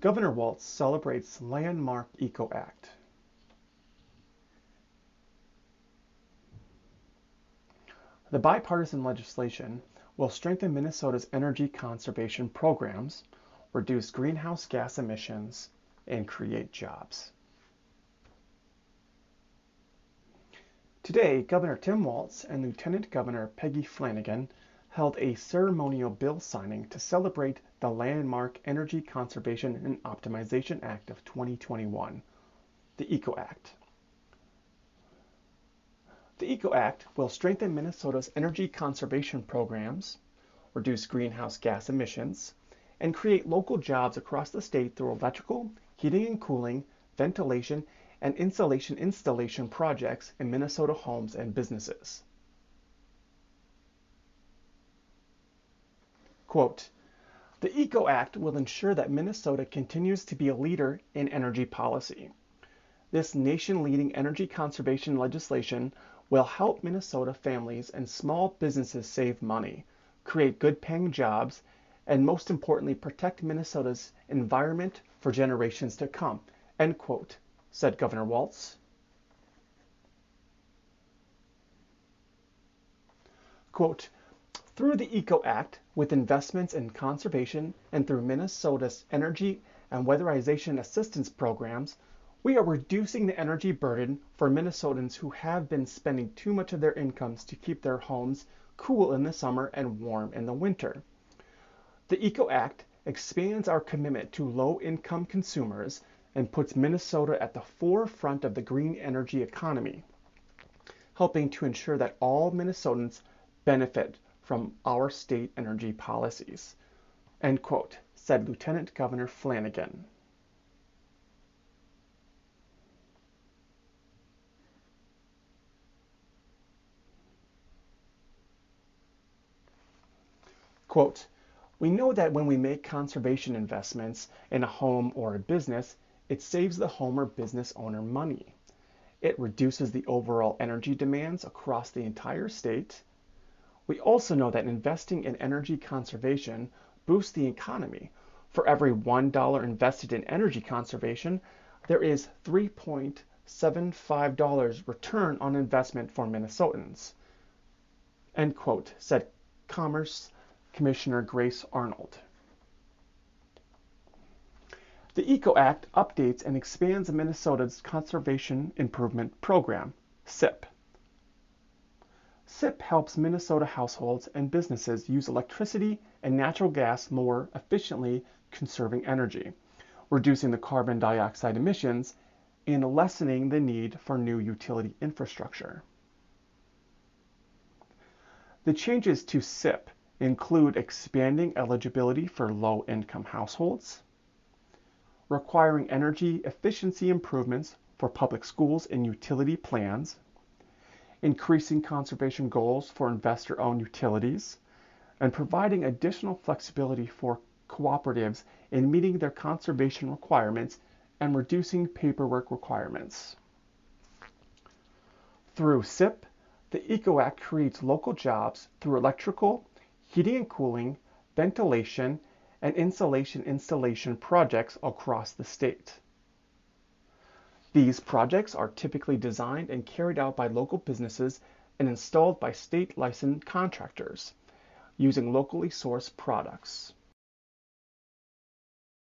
Governor Walz celebrates Landmark Eco Act. The bipartisan legislation will strengthen Minnesota's energy conservation programs, reduce greenhouse gas emissions, and create jobs. Today, Governor Tim Walz and Lieutenant Governor Peggy Flanagan held a ceremonial bill signing to celebrate the landmark Energy Conservation and Optimization Act of 2021, the ECO Act. The ECO Act will strengthen Minnesota's energy conservation programs, reduce greenhouse gas emissions, and create local jobs across the state through electrical, heating and cooling, ventilation, and insulation installation projects in Minnesota homes and businesses. Quote, the ECO Act will ensure that Minnesota continues to be a leader in energy policy. This nation-leading energy conservation legislation will help Minnesota families and small businesses save money, create good-paying jobs, and most importantly, protect Minnesota's environment for generations to come, end quote, said Governor Walz. Quote, through the ECO Act, with investments in conservation and through Minnesota's energy and weatherization assistance programs, we are reducing the energy burden for Minnesotans who have been spending too much of their incomes to keep their homes cool in the summer and warm in the winter. The ECO Act expands our commitment to low-income consumers and puts Minnesota at the forefront of the green energy economy, helping to ensure that all Minnesotans benefit from our state energy policies, end quote, said Lieutenant Governor Flanagan. Quote, we know that when we make conservation investments in a home or a business, it saves the home or business owner money. It reduces the overall energy demands across the entire state. We also know that investing in energy conservation boosts the economy. For every $1 invested in energy conservation, there is $3.75 return on investment for Minnesotans, end quote, said Commerce Commissioner Grace Arnold. The ECO Act updates and expands Minnesota's Conservation Improvement Program, CIP. CIP helps Minnesota households and businesses use electricity and natural gas more efficiently, conserving energy, reducing the carbon dioxide emissions, and lessening the need for new utility infrastructure. The changes to CIP include expanding eligibility for low-income households, requiring energy efficiency improvements for public schools and utility plans, increasing conservation goals for investor-owned utilities, and providing additional flexibility for cooperatives in meeting their conservation requirements and reducing paperwork requirements. Through CIP, the ECO Act creates local jobs through electrical, heating and cooling, ventilation, and insulation installation projects across the state. These projects are typically designed and carried out by local businesses and installed by state licensed contractors using locally sourced products.